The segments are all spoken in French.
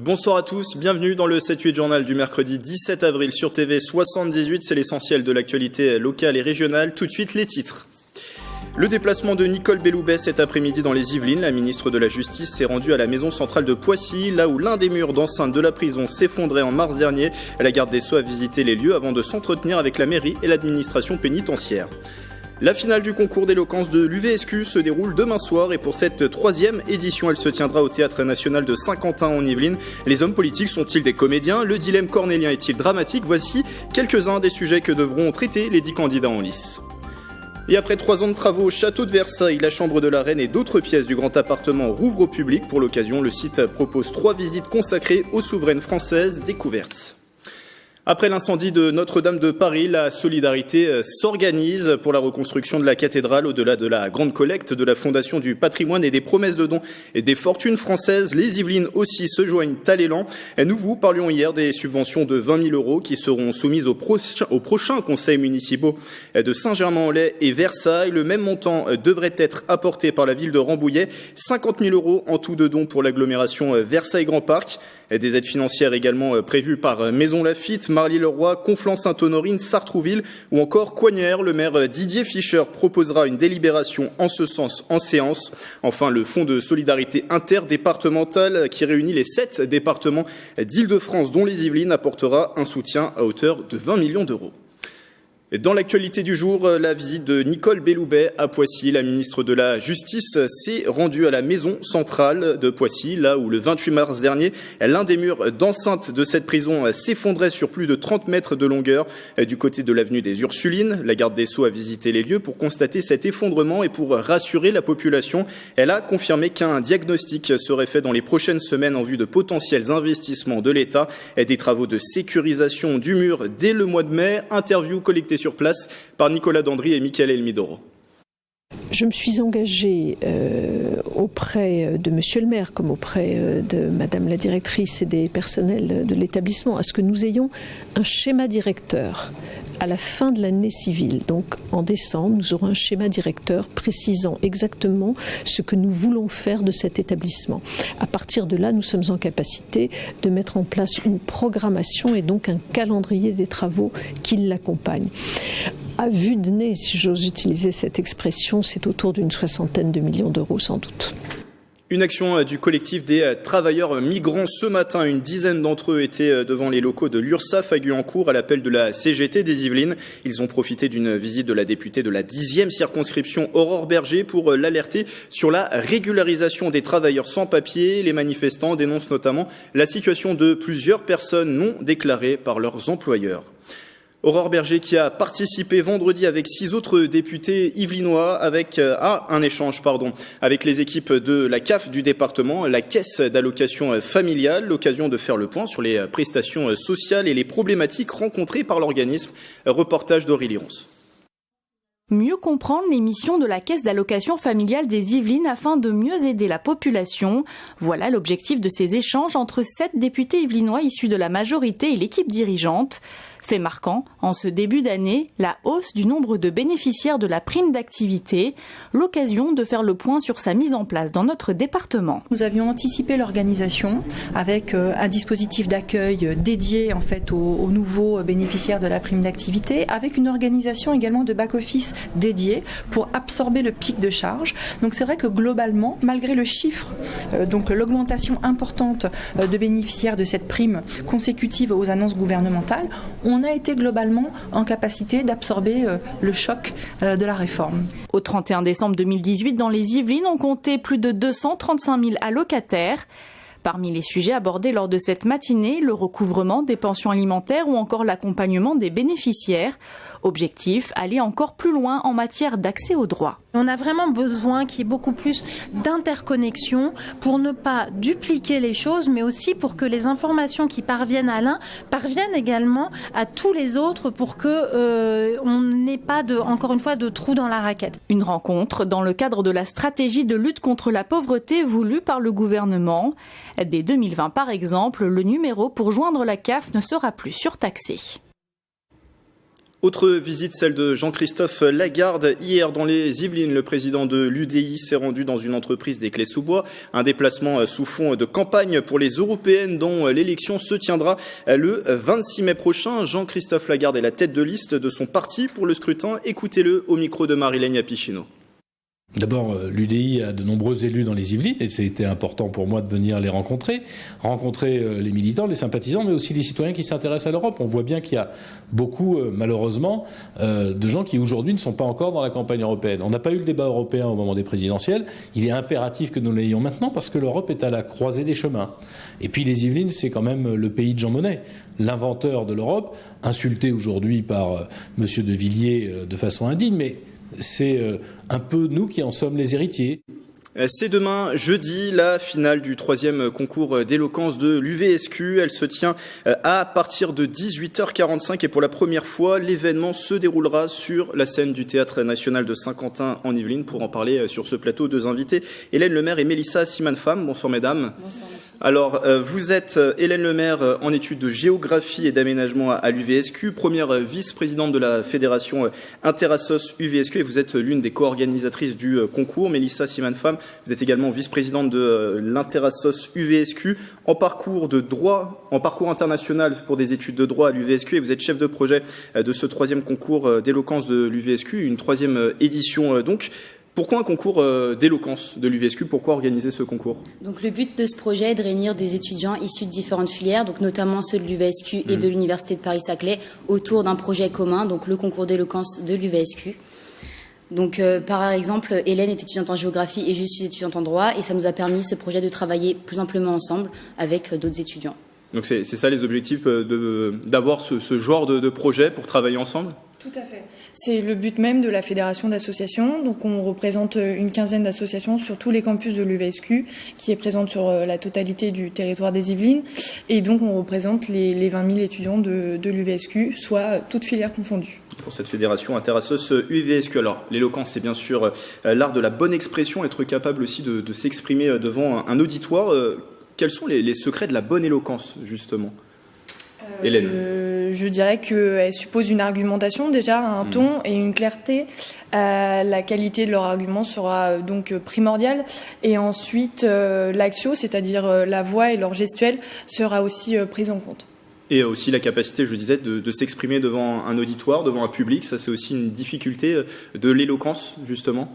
Bonsoir à tous, bienvenue dans le 7-8 journal du mercredi 17 avril sur TV 78. C'est l'essentiel de l'actualité locale et régionale. Tout de suite, les titres. Le déplacement de Nicole Belloubet cet après-midi dans les Yvelines. La ministre de la Justice s'est rendue à la maison centrale de Poissy, là où l'un des murs d'enceinte de la prison s'effondrait en mars dernier. La garde des Sceaux a visité les lieux avant de s'entretenir avec la mairie et l'administration pénitentiaire. La finale du concours d'éloquence de l'UVSQ se déroule demain soir et pour cette troisième édition, elle se tiendra au Théâtre National de Saint-Quentin en Yvelines. Les hommes politiques sont-ils des comédiens? Le dilemme cornélien est-il dramatique? Voici quelques-uns des sujets que devront traiter les 10 candidats en lice. Et après 3 ans de travaux au château de Versailles, la chambre de la reine et d'autres pièces du grand appartement rouvrent au public. Pour l'occasion, le site propose 3 visites consacrées aux souveraines françaises découvertes. Après l'incendie de Notre-Dame de Paris, la solidarité s'organise pour la reconstruction de la cathédrale. Au-delà de la grande collecte de la Fondation du patrimoine et des promesses de dons et des fortunes françaises, les Yvelines aussi se joignent à l'élan. Nous vous parlions hier des subventions de 20 000 € qui seront soumises aux prochains conseils municipaux de Saint-Germain-en-Laye et Versailles. Le même montant devrait être apporté par la ville de Rambouillet. 50 000 € en tout de dons pour l'agglomération Versailles-Grand Parc. Des aides financières également prévues par Maison Lafitte, Marly-le-Roi, Conflans-Sainte-Honorine, Sartrouville ou encore Coignères. Le maire Didier Fischer proposera une délibération en ce sens en séance. Enfin, le fonds de solidarité interdépartementale qui réunit les 7 départements d'Île-de-France dont les Yvelines apportera un soutien à hauteur de 20 millions d'euros. Dans l'actualité du jour, la visite de Nicole Belloubet à Poissy. La ministre de la Justice s'est rendue à la maison centrale de Poissy, là où le 28 mars dernier, l'un des murs d'enceinte de cette prison s'effondrait sur plus de 30 mètres de longueur du côté de l'avenue des Ursulines. La garde des Sceaux a visité les lieux pour constater cet effondrement et pour rassurer la population. Elle a confirmé qu'un diagnostic serait fait dans les prochaines semaines en vue de potentiels investissements de l'État et des travaux de sécurisation du mur dès le mois de mai. Interview collectée sur place par Nicolas Dandry et Michael Elmidoro. Je me suis engagée auprès de Monsieur le maire comme auprès de Madame la directrice et des personnels de l'établissement à ce que nous ayons un schéma directeur à la fin de l'année civile. Donc en décembre, nous aurons un schéma directeur précisant exactement ce que nous voulons faire de cet établissement. À partir de là, nous sommes en capacité de mettre en place une programmation et donc un calendrier des travaux qui l'accompagnent. À vue de nez, si j'ose utiliser cette expression, c'est autour d'une 60aine de millions d'euros sans doute. Une action du collectif des travailleurs migrants ce matin. Une dizaine d'entre eux étaient devant les locaux de l'URSSAF à Guyancourt à l'appel de la CGT des Yvelines. Ils ont profité d'une visite de la députée de la 10e circonscription Aurore Berger pour l'alerter sur la régularisation des travailleurs sans papier. Les manifestants dénoncent notamment la situation de plusieurs personnes non déclarées par leurs employeurs. Aurore Berger qui a participé vendredi avec 6 autres députés yvelinois à un échange avec les équipes de la CAF du département, la caisse d'allocation familiale, l'occasion de faire le point sur les prestations sociales et les problématiques rencontrées par l'organisme. Reportage d'Aurélie Ronce. Mieux comprendre les missions de la caisse d'allocation familiale des Yvelines afin de mieux aider la population. Voilà l'objectif de ces échanges entre 7 députés yvelinois issus de la majorité et l'équipe dirigeante. Fait marquant, en ce début d'année, la hausse du nombre de bénéficiaires de la prime d'activité, l'occasion de faire le point sur sa mise en place dans notre département. Nous avions anticipé l'organisation avec un dispositif d'accueil dédié en fait aux nouveaux bénéficiaires de la prime d'activité, avec une organisation également de back-office dédiée pour absorber le pic de charge. Donc c'est vrai que globalement, malgré le chiffre, donc l'augmentation importante de bénéficiaires de cette prime consécutive aux annonces gouvernementales, on a été globalement en capacité d'absorber le choc de la réforme. Au 31 décembre 2018, dans les Yvelines, on comptait plus de 235 000 allocataires. Parmi les sujets abordés lors de cette matinée, le recouvrement des pensions alimentaires ou encore l'accompagnement des bénéficiaires. Objectif, aller encore plus loin en matière d'accès aux droits. On a vraiment besoin qu'il y ait beaucoup plus d'interconnexion pour ne pas dupliquer les choses, mais aussi pour que les informations qui parviennent à l'un parviennent également à tous les autres pour que on n'ait pas encore une fois de trous dans la raquette. Une rencontre dans le cadre de la stratégie de lutte contre la pauvreté voulue par le gouvernement. Dès 2020 par exemple, le numéro pour joindre la CAF ne sera plus surtaxé. Autre visite, celle de Jean-Christophe Lagarde. Hier, dans les Yvelines, le président de l'UDI s'est rendu dans une entreprise des Clés-sous-Bois. Un déplacement sous fond de campagne pour les européennes dont l'élection se tiendra le 26 mai prochain. Jean-Christophe Lagarde est la tête de liste de son parti pour le scrutin. Écoutez-le au micro de Marilène Yapichino. D'abord, l'UDI a de nombreux élus dans les Yvelines et c'était important pour moi de venir les rencontrer les militants, les sympathisants, mais aussi les citoyens qui s'intéressent à l'Europe. On voit bien qu'il y a beaucoup, malheureusement, de gens qui aujourd'hui ne sont pas encore dans la campagne européenne. On n'a pas eu le débat européen au moment des présidentielles. Il est impératif que nous l'ayons maintenant parce que l'Europe est à la croisée des chemins. Et puis les Yvelines, c'est quand même le pays de Jean Monnet, l'inventeur de l'Europe, insulté aujourd'hui par M. de Villiers de façon indigne, mais c'est un peu nous qui en sommes les héritiers. C'est demain, jeudi, la finale du 3e concours d'éloquence de l'UVSQ. Elle se tient à partir de 18h45 et pour la première fois, l'événement se déroulera sur la scène du Théâtre National de Saint-Quentin en Yvelines. Pour en parler sur ce plateau, deux invités, Hélène Lemaire et Mélissa Siman-Fam. Bonsoir mesdames. Bonsoir. Alors, vous êtes Hélène Lemaire en études de géographie et d'aménagement à l'UVSQ, première vice-présidente de la fédération Interassos UVSQ et vous êtes l'une des co-organisatrices du concours. Mélissa Siman-Fam, vous êtes également vice-présidente de l'Interassos UVSQ en parcours international pour des études de droit à l'UVSQ et vous êtes chef de projet de ce 3e concours d'éloquence de l'UVSQ, une 3e édition donc. Pourquoi un concours d'éloquence de l'UVSQ? Pourquoi organiser ce concours? Donc le but de ce projet est de réunir des étudiants issus de différentes filières, donc notamment ceux de l'UVSQ et de l'Université de Paris-Saclay, autour d'un projet commun, donc le concours d'éloquence de l'UVSQ. Donc par exemple, Hélène est étudiante en géographie et je suis étudiante en droit et ça nous a permis ce projet de travailler plus amplement ensemble avec d'autres étudiants. Donc c'est ça les objectifs d'avoir ce genre de projet pour travailler ensemble? Tout à fait. C'est le but même de la fédération d'associations. Donc on représente une quinzaine d'associations sur tous les campus de l'UVSQ, qui est présente sur la totalité du territoire des Yvelines. Et donc on représente les 20 000 étudiants de l'UVSQ, soit toutes filières confondues. Pour cette fédération Interassos UVSQ. Alors l'éloquence, c'est bien sûr l'art de la bonne expression, être capable aussi de s'exprimer devant un auditoire. Quels sont les secrets de la bonne éloquence, justement, Hélène? Je dirais qu'elle suppose une argumentation, déjà un ton et une clarté. La qualité de leur argument sera donc primordiale. Et ensuite, l'axio, c'est-à-dire la voix et leur gestuelle, sera aussi prise en compte. Et aussi la capacité, je disais, de s'exprimer devant un auditoire, devant un public. Ça, c'est aussi une difficulté de l'éloquence, justement.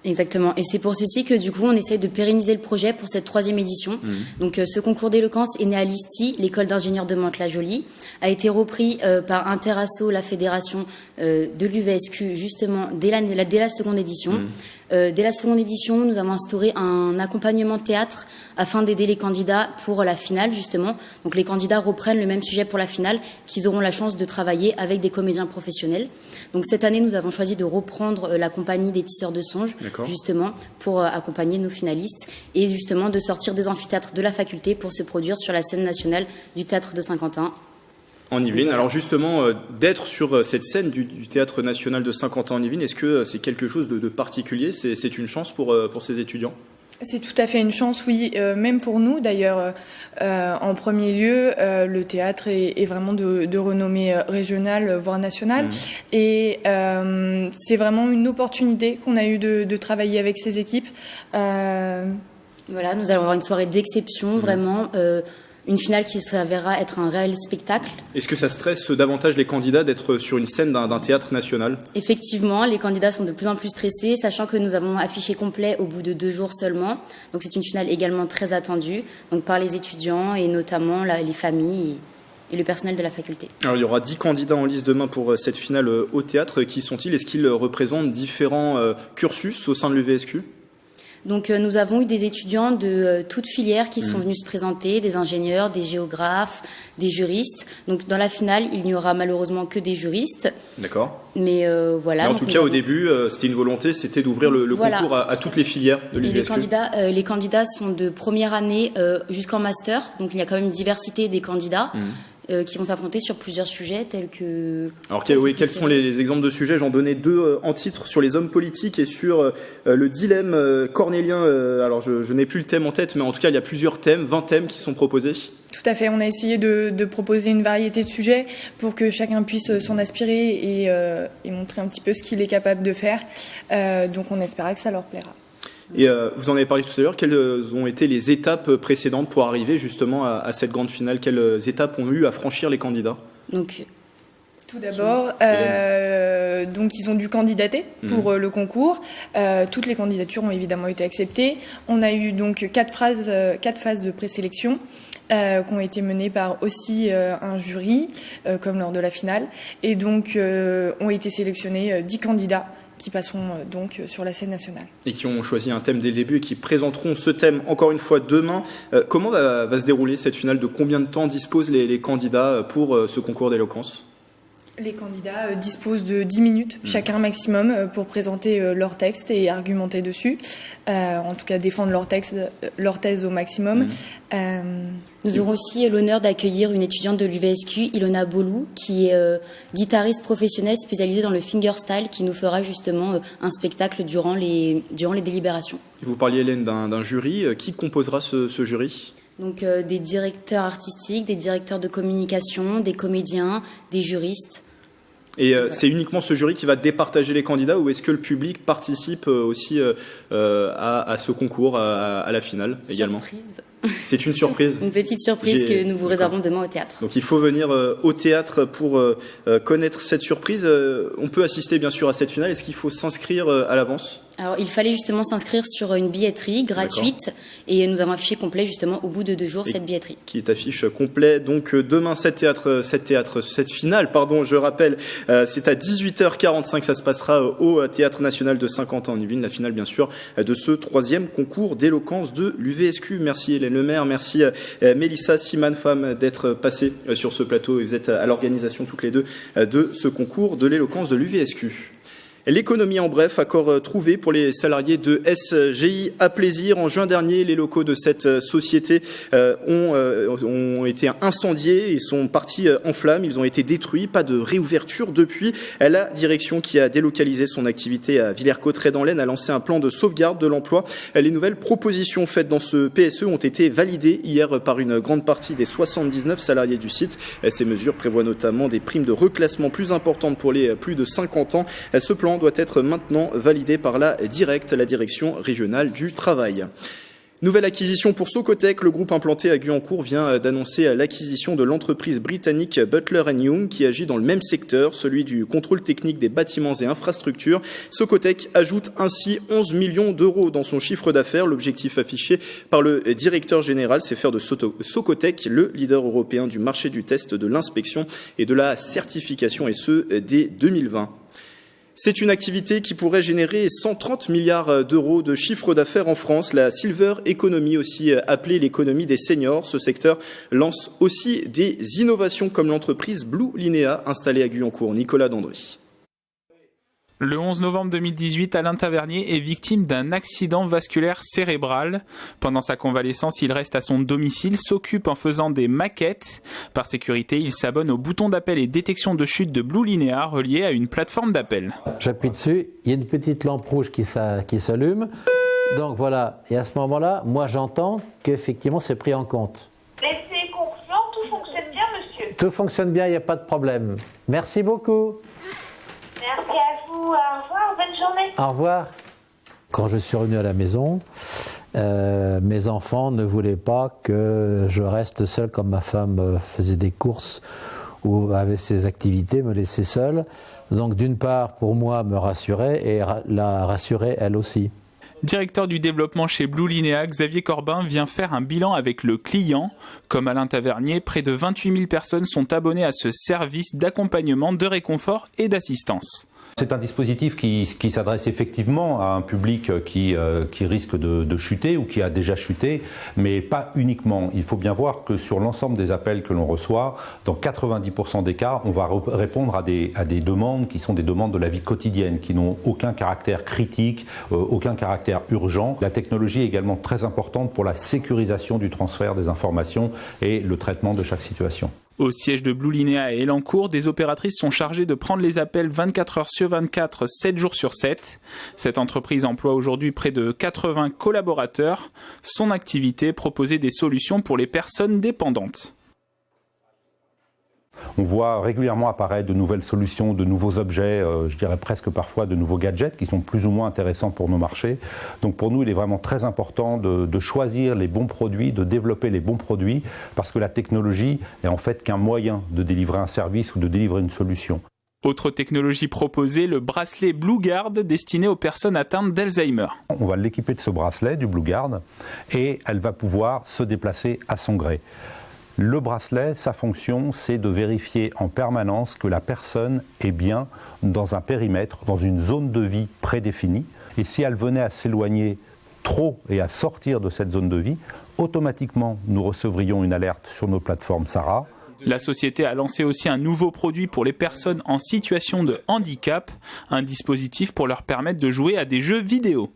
Exactement. Et c'est pour ceci que du coup, on essaye de pérenniser le projet pour cette 3e édition. Donc, ce concours d'éloquence est né à l'ISTI, l'école d'ingénieurs de Mantes-la-Jolie, a été repris par Interasso, la fédération de l'UVSQ, justement, dès la seconde édition. Dès la seconde édition, nous avons instauré un accompagnement théâtre afin d'aider les candidats pour la finale, justement. Donc, les candidats reprennent le même sujet pour la finale, qu'ils auront la chance de travailler avec des comédiens professionnels. Donc, cette année, nous avons choisi de reprendre la compagnie des Tisseurs de Songes, justement, pour accompagner nos finalistes et justement de sortir des amphithéâtres de la faculté pour se produire sur la scène nationale du Théâtre de Saint-Quentin. En Yvelines. Alors justement, d'être sur cette scène du Théâtre National de Saint-Quentin en Yvelines, est-ce que c'est quelque chose de particulier? C'est une chance pour ces étudiants? C'est tout à fait une chance, oui, même pour nous d'ailleurs. En premier lieu, le théâtre est vraiment de renommée régionale, voire nationale. Et c'est vraiment une opportunité qu'on a eu de travailler avec ces équipes. Voilà, nous allons avoir une soirée d'exception, vraiment. Une finale qui s'avérera être un réel spectacle. Est-ce que ça stresse davantage les candidats d'être sur une scène d'un théâtre national? Effectivement, les candidats sont de plus en plus stressés, sachant que nous avons affiché complet au bout de 2 jours seulement. Donc c'est une finale également très attendue, donc par les étudiants et notamment les familles et le personnel de la faculté. Alors il y aura 10 candidats en lice demain pour cette finale au théâtre. Qui sont-ils? Est-ce qu'ils représentent différents cursus au sein de l'UVSQ? Donc nous avons eu des étudiants de toutes filières qui sont venus se présenter, des ingénieurs, des géographes, des juristes. Donc dans la finale, il n'y aura malheureusement que des juristes. D'accord. Mais voilà. Mais en tout cas, au début, c'était une volonté, c'était d'ouvrir le concours à toutes les filières de l'UVSQ. Et les candidats sont de première année jusqu'en master. Donc il y a quand même une diversité des candidats. qui vont s'affronter sur plusieurs sujets tels que... Alors quels sont les exemples de sujets? J'en donnais 2 en titre sur les hommes politiques et sur le dilemme cornélien. Alors je n'ai plus le thème en tête, mais en tout cas il y a plusieurs thèmes, 20 thèmes qui sont proposés. Tout à fait, on a essayé de proposer une variété de sujets pour que chacun puisse s'en inspirer et montrer un petit peu ce qu'il est capable de faire. Donc on espéra que ça leur plaira. Et vous en avez parlé tout à l'heure, quelles ont été les étapes précédentes pour arriver justement à cette grande finale? Quelles étapes ont eu à franchir les candidats? Donc, tout d'abord, donc ils ont dû candidater pour le concours. Toutes les candidatures ont évidemment été acceptées. On a eu donc 4 phases de présélection qui ont été menées par aussi un jury, comme lors de la finale. Et donc ont été sélectionnés 10 candidats qui passeront donc sur la scène nationale. Et qui ont choisi un thème dès le début et qui présenteront ce thème encore une fois demain. Comment va se dérouler cette finale? De combien de temps disposent les candidats pour ce concours d'éloquence? Les candidats disposent de 10 minutes, chacun maximum, pour présenter leur texte et argumenter dessus. En tout cas, défendre leur thèse au maximum. Nous aurons aussi l'honneur d'accueillir une étudiante de l'UVSQ, Ilona Bolou, qui est guitariste professionnelle spécialisée dans le fingerstyle, qui nous fera justement un spectacle durant les délibérations. Vous parliez, Hélène, d'un jury. Qui composera ce jury ? Donc des directeurs artistiques, des directeurs de communication, des comédiens, des juristes. Et c'est uniquement ce jury qui va départager les candidats, ou est-ce que le public participe aussi à ce concours, à la finale également? C'est une surprise. Une petite surprise que nous vous réservons demain au théâtre. Donc il faut venir au théâtre pour connaître cette surprise. On peut assister bien sûr à cette finale. Est-ce qu'il faut s'inscrire à l'avance ? Alors il fallait justement s'inscrire sur une billetterie gratuite et nous avons affiché complet justement au bout de 2 jours cette billetterie. Qui est affiche complet. Donc demain cette finale, je rappelle, c'est à 18h45, ça se passera au Théâtre National de Saint-Quentin en Yvelines, la finale bien sûr de ce 3e concours d'éloquence de l'UVSQ. Merci Hélène Lemaire, merci Mélissa Siman-Femme d'être passée sur ce plateau et vous êtes à l'organisation toutes les deux de ce concours de l'éloquence de l'UVSQ. L'économie en bref, accord trouvé pour les salariés de SGI à Plaisir. En juin dernier, les locaux de cette société ont été incendiés et sont partis en flammes. Ils ont été détruits. Pas de réouverture depuis. La direction qui a délocalisé son activité à Villers-Cotterêts dans l'Aisne a lancé un plan de sauvegarde de l'emploi. Les nouvelles propositions faites dans ce PSE ont été validées hier par une grande partie des 79 salariés du site. Ces mesures prévoient notamment des primes de reclassement plus importantes pour les plus de 50 ans. Ce plan doit être maintenant validé par la direction régionale du travail. Nouvelle acquisition pour Socotec. Le groupe implanté à Guyancourt vient d'annoncer l'acquisition de l'entreprise britannique Butler & Young qui agit dans le même secteur, celui du contrôle technique des bâtiments et infrastructures. Socotec ajoute ainsi 11 millions d'euros dans son chiffre d'affaires. L'objectif affiché par le directeur général, c'est faire de Socotec le leader européen du marché du test, de l'inspection et de la certification, et ce dès 2020. C'est une activité qui pourrait générer 130 milliards d'euros de chiffre d'affaires en France. La Silver Economy, aussi appelée l'économie des seniors, ce secteur lance aussi des innovations comme l'entreprise Blue Linea installée à Guyancourt. Nicolas Dandry. Le 11 novembre 2018, Alain Tavernier est victime d'un accident vasculaire cérébral. Pendant sa convalescence, il reste à son domicile, s'occupe en faisant des maquettes. Par sécurité, il s'abonne au bouton d'appel et détection de chute de Blue Linea relié à une plateforme d'appel. J'appuie dessus, il y a une petite lampe rouge qui s'allume. Donc voilà, et à ce moment-là, moi j'entends qu'effectivement c'est pris en compte. Laissez confiant, tout fonctionne bien, monsieur. Tout fonctionne bien, il n'y a pas de problème. Merci beaucoup. Merci à vous, au revoir, bonne journée. Au revoir. Quand je suis revenu à la maison, mes enfants ne voulaient pas que je reste seul comme ma femme faisait des courses ou avait ses activités, me laissait seul. Donc d'une part, pour moi, me rassurer et la rassurer elle aussi. Directeur du développement chez Blue Linea, Xavier Corbin vient faire un bilan avec le client. Comme Alain Tavernier, près de 28 000 personnes sont abonnées à ce service d'accompagnement, de réconfort et d'assistance. C'est un dispositif qui s'adresse effectivement à un public qui risque de chuter ou qui a déjà chuté, mais pas uniquement. Il faut bien voir que sur l'ensemble des appels que l'on reçoit, dans 90% des cas, on va répondre à des demandes qui sont des demandes de la vie quotidienne, qui n'ont aucun caractère critique, aucun caractère urgent. La technologie est également très importante pour la sécurisation du transfert des informations et le traitement de chaque situation. Au siège de Blue Linea à Elancourt, des opératrices sont chargées de prendre les appels 24 heures sur 24, 7 jours sur 7. Cette entreprise emploie aujourd'hui près de 80 collaborateurs. Son activité, proposer des solutions pour les personnes dépendantes. On voit régulièrement apparaître de nouvelles solutions, de nouveaux objets, je dirais presque parfois de nouveaux gadgets qui sont plus ou moins intéressants pour nos marchés. Donc pour nous, il est vraiment très important de choisir les bons produits, de développer les bons produits, parce que la technologie est en fait qu'un moyen de délivrer un service ou de délivrer une solution. Autre technologie proposée, le bracelet BlueGuard destiné aux personnes atteintes d'Alzheimer. On va l'équiper de ce bracelet, du BlueGuard, et elle va pouvoir se déplacer à son gré. Le bracelet, sa fonction, c'est de vérifier en permanence que la personne est bien dans un périmètre, dans une zone de vie prédéfinie. Et si elle venait à s'éloigner trop et à sortir de cette zone de vie, automatiquement, nous recevrions une alerte sur nos plateformes SARA. La société a lancé aussi un nouveau produit pour les personnes en situation de handicap, un dispositif pour leur permettre de jouer à des jeux vidéo.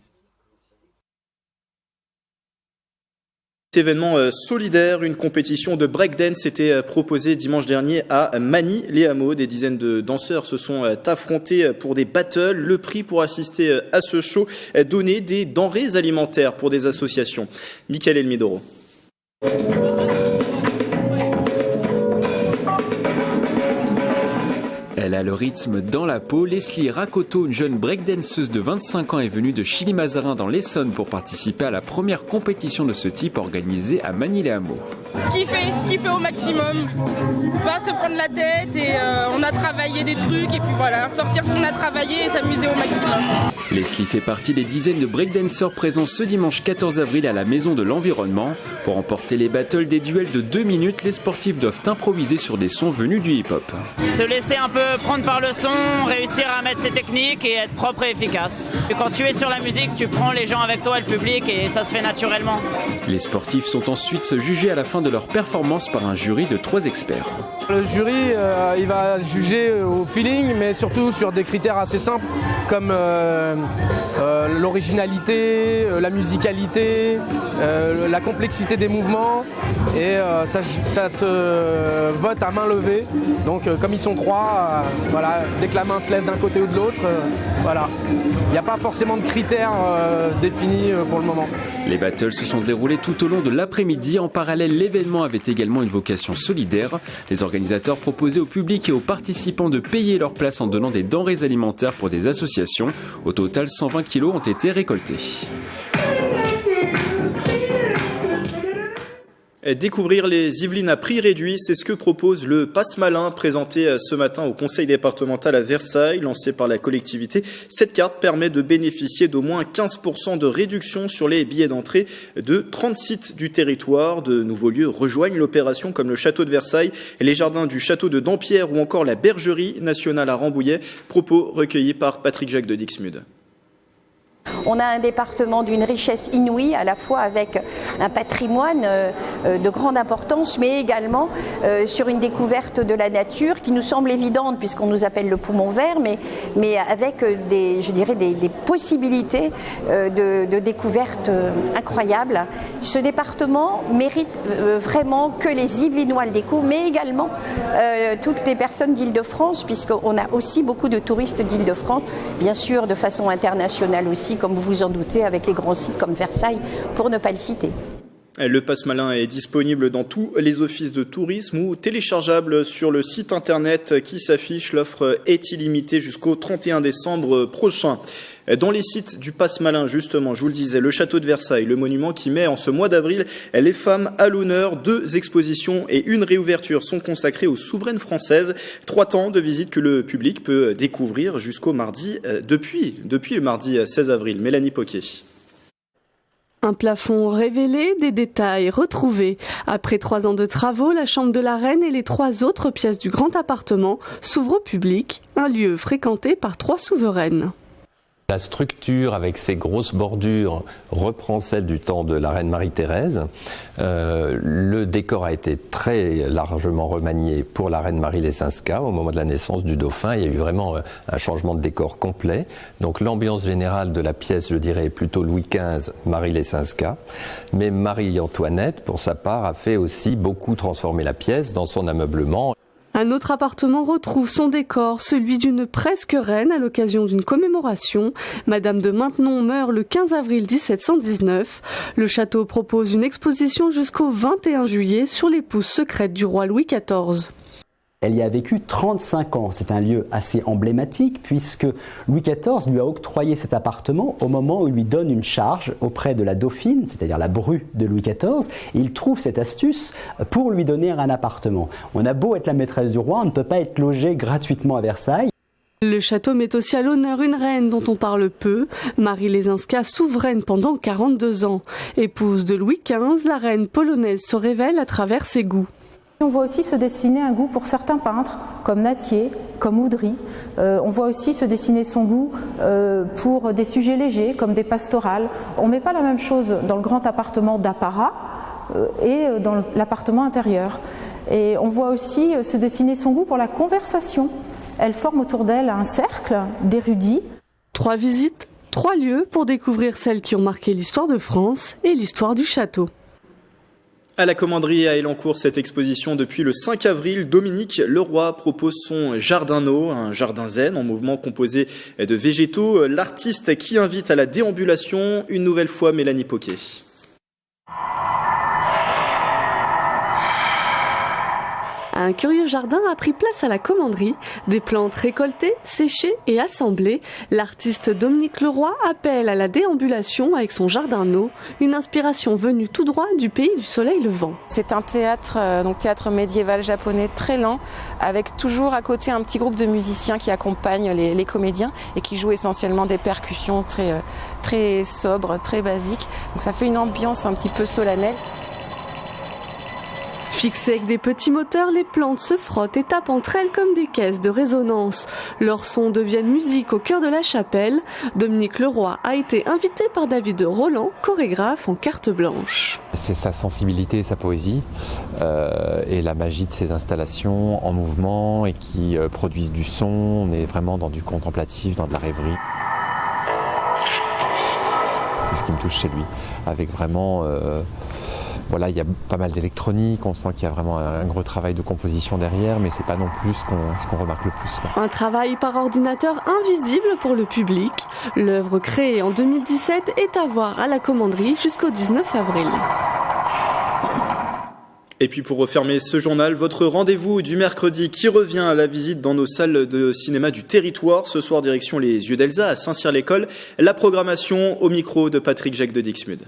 Événement solidaire, une compétition de breakdance était proposée dimanche dernier à Magny-les-Hameaux. Des dizaines de danseurs se sont affrontés pour des battles. Le prix pour assister à ce show donnait des denrées alimentaires pour des associations. Michael Elmidoro. Elle a le rythme dans la peau. Leslie Rakoto, une jeune breakdanceuse de 25 ans, est venue de Chilly-Mazarin dans l'Essonne pour participer à la première compétition de ce type organisée à Magny-les-Hameaux. Kiffer au maximum, pas se prendre la tête et on a travaillé des trucs et puis voilà, sortir ce qu'on a travaillé et s'amuser au maximum. Leslie fait partie des dizaines de breakdancers présents ce dimanche 14 avril à la Maison de l'Environnement. Pour remporter les battles des duels de 2 minutes, les sportifs doivent improviser sur des sons venus du hip-hop. Se laisser un peu prendre par le son, réussir à mettre ses techniques et être propre et efficace. Et quand tu es sur la musique, tu prends les gens avec toi et le public et ça se fait naturellement. Les sportifs sont ensuite jugés à la fin de leur performance par un jury de 3 experts. Le jury, il va juger au feeling, mais surtout sur des critères assez simples comme l'originalité, la musicalité, la complexité des mouvements et ça se vote à main levée. Donc comme ils sont 3, voilà, dès que la main se lève d'un côté ou de l'autre, voilà. Il n'y a pas forcément de critères définis pour le moment. Les battles se sont déroulés tout au long de l'après-midi. En parallèle, l'événement avait également une vocation solidaire. Les organisateurs proposaient au public et aux participants de payer leur place en donnant des denrées alimentaires pour des associations. Au total, 120 kilos ont été récoltés. Découvrir les Yvelines à prix réduit, c'est ce que propose le Pass Malin présenté ce matin au conseil départemental à Versailles, lancé par la collectivité. Cette carte permet de bénéficier d'au moins 15% de réduction sur les billets d'entrée de 30 sites du territoire. De nouveaux lieux rejoignent l'opération comme le château de Versailles, les jardins du château de Dampierre ou encore la bergerie nationale à Rambouillet. Propos recueillis par Patrick Jacques de Dixmude. On a un département d'une richesse inouïe, à la fois avec un patrimoine de grande importance, mais également sur une découverte de la nature qui nous semble évidente puisqu'on nous appelle le poumon vert, mais avec des possibilités de découverte incroyables. Ce département mérite vraiment que les Yvelinois le découvrent, mais également toutes les personnes d'Île-de-France, puisqu'on a aussi beaucoup de touristes d'Île-de-France, bien sûr de façon internationale aussi, comme vous vous en doutez, avec les grands sites comme Versailles, pour ne pas le citer. Le Pass Malin est disponible dans tous les offices de tourisme ou téléchargeable sur le site internet qui s'affiche. L'offre est illimitée jusqu'au 31 décembre prochain. Dans les sites du Pass Malin, justement, je vous le disais, le château de Versailles, le monument qui met en ce mois d'avril les femmes à l'honneur. 2 expositions et une réouverture sont consacrées aux souveraines françaises. 3 temps de visite que le public peut découvrir jusqu'au mardi, depuis le mardi 16 avril. Mélanie Poquet. Un plafond révélé, des détails retrouvés. Après 3 ans de travaux, la chambre de la reine et les 3 autres pièces du grand appartement s'ouvrent au public, un lieu fréquenté par 3 souveraines. La structure avec ses grosses bordures reprend celle du temps de la reine Marie-Thérèse. Le décor a été très largement remanié pour la reine Marie Lesinska au moment de la naissance du dauphin. Il y a eu vraiment un changement de décor complet. Donc l'ambiance générale de la pièce, je dirais, est plutôt Louis XV, Marie Lesinska. Mais Marie-Antoinette, pour sa part, a fait aussi beaucoup transformer la pièce dans son ameublement. Un autre appartement retrouve son décor, celui d'une presque reine à l'occasion d'une commémoration. Madame de Maintenon meurt le 15 avril 1719. Le château propose une exposition jusqu'au 21 juillet sur l'épouse secrète du roi Louis XIV. Elle y a vécu 35 ans. C'est un lieu assez emblématique puisque Louis XIV lui a octroyé cet appartement au moment où il lui donne une charge auprès de la dauphine, c'est-à-dire la bru de Louis XIV, et il trouve cette astuce pour lui donner un appartement. On a beau être la maîtresse du roi, on ne peut pas être logé gratuitement à Versailles. Le château met aussi à l'honneur une reine dont on parle peu, Marie Lesinska, souveraine pendant 42 ans. Épouse de Louis XV, la reine polonaise se révèle à travers ses goûts. On voit aussi se dessiner un goût pour certains peintres, comme Nattier, comme Oudry. On voit aussi se dessiner son goût pour des sujets légers, comme des pastorales. On ne met pas la même chose dans le grand appartement d'apparat et dans l'appartement intérieur. Et on voit aussi se dessiner son goût pour la conversation. Elle forme autour d'elle un cercle d'érudits. 3 visites, 3 lieux pour découvrir celles qui ont marqué l'histoire de France et l'histoire du château. À la commanderie à Elancourt, cette exposition depuis le 5 avril, Dominique Leroy propose son Jardin-No, un jardin zen en mouvement composé de végétaux. L'artiste qui invite à la déambulation, une nouvelle fois Mélanie Poquet. Un curieux jardin a pris place à la commanderie. Des plantes récoltées, séchées et assemblées. L'artiste Dominique Leroy appelle à la déambulation avec son Jardin-No, une inspiration venue tout droit du pays du soleil levant. C'est un théâtre, théâtre médiéval japonais très lent, avec toujours à côté un petit groupe de musiciens qui accompagnent les comédiens et qui jouent essentiellement des percussions très sobres, très basiques. Donc ça fait une ambiance un petit peu solennelle. Fixées avec des petits moteurs, les plantes se frottent et tapent entre elles comme des caisses de résonance. Leurs sons deviennent musique au cœur de la chapelle. Dominique Leroy a été invité par David Roland, chorégraphe en carte blanche. C'est sa sensibilité et sa poésie et la magie de ces installations en mouvement et qui produisent du son. On est vraiment dans du contemplatif, dans de la rêverie. C'est ce qui me touche chez lui, avec vraiment... Voilà, il y a pas mal d'électronique, on sent qu'il y a vraiment un gros travail de composition derrière, mais c'est pas non plus ce qu'on remarque le plus. Un travail par ordinateur invisible pour le public. L'œuvre créée en 2017 est à voir à la commanderie jusqu'au 19 avril. Et puis pour refermer ce journal, votre rendez-vous du mercredi qui revient à la visite dans nos salles de cinéma du territoire. Ce soir, direction les Yeux d'Elsa à Saint-Cyr-l'École. La programmation au micro de Patrick Jacques de Dixmude.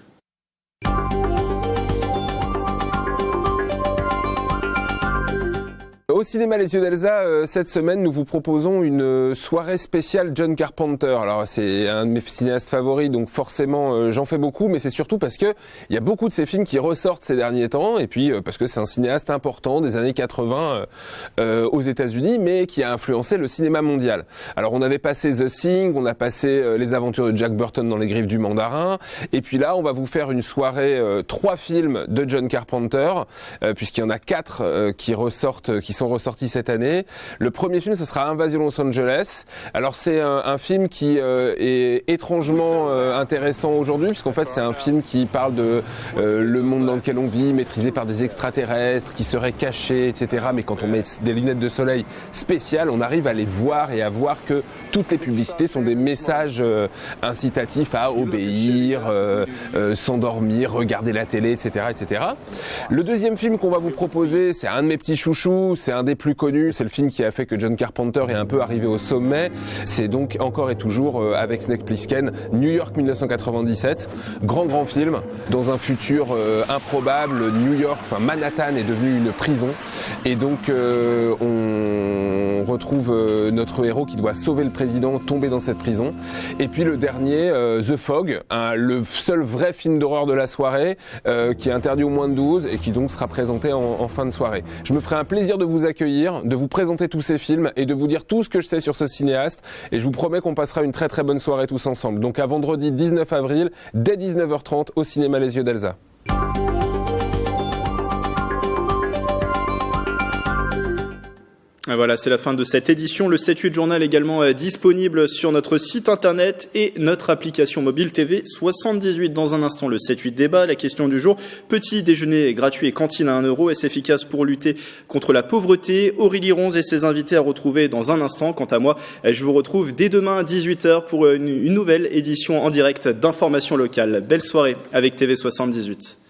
Au cinéma Les Yeux d'Elsa, cette semaine, nous vous proposons une soirée spéciale John Carpenter. Alors, c'est un de mes cinéastes favoris, donc forcément, j'en fais beaucoup, mais c'est surtout parce que il y a beaucoup de ces films qui ressortent ces derniers temps, et puis parce que c'est un cinéaste important des années 80 aux États-Unis, mais qui a influencé le cinéma mondial. Alors, on avait passé The Thing, on a passé Les Aventures de Jack Burton dans les griffes du mandarin, et puis là, on va vous faire une soirée 3 films de John Carpenter, puisqu'il y en a 4 qui sont ressortis cette année. Le premier film, ce sera Invasion Los Angeles. Alors c'est un film qui est étrangement intéressant aujourd'hui, puisqu'en fait c'est un film qui parle de le monde dans lequel on vit, maîtrisé par des extraterrestres, qui seraient cachés, etc. Mais quand on met des lunettes de soleil spéciales, on arrive à les voir et à voir que toutes les publicités sont des messages incitatifs à obéir, s'endormir, regarder la télé, etc., etc. Le deuxième film qu'on va vous proposer, c'est un de mes petits chouchous, c'est un des plus connus, c'est le film qui a fait que John Carpenter est un peu arrivé au sommet. C'est donc encore et toujours avec Snake Plissken, New York 1997. Grand film, dans un futur improbable, New York, Manhattan est devenu une prison. Et donc on retrouve notre héros qui doit sauver le président, tomber dans cette prison. Et puis le dernier, The Fog, le seul vrai film d'horreur de la soirée, qui est interdit aux moins de 12 et qui donc sera présenté en fin de soirée. Je me ferai un plaisir de vous accueillir accueillir, de vous présenter tous ces films et de vous dire tout ce que je sais sur ce cinéaste. Et je vous promets qu'on passera une très très bonne soirée tous ensemble. Donc à vendredi 19 avril, dès 19h30 au cinéma Les Yeux d'Elsa. Voilà, c'est la fin de cette édition. Le 7-8 journal également disponible sur notre site internet et notre application mobile TV 78. Dans un instant, le 7-8 débat, la question du jour. Petit déjeuner gratuit et cantine à 1 €, est-ce efficace pour lutter contre la pauvreté? Aurélie Ronze et ses invités à retrouver dans un instant. Quant à moi, je vous retrouve dès demain à 18h pour une nouvelle édition en direct d'information locale. Belle soirée avec TV 78.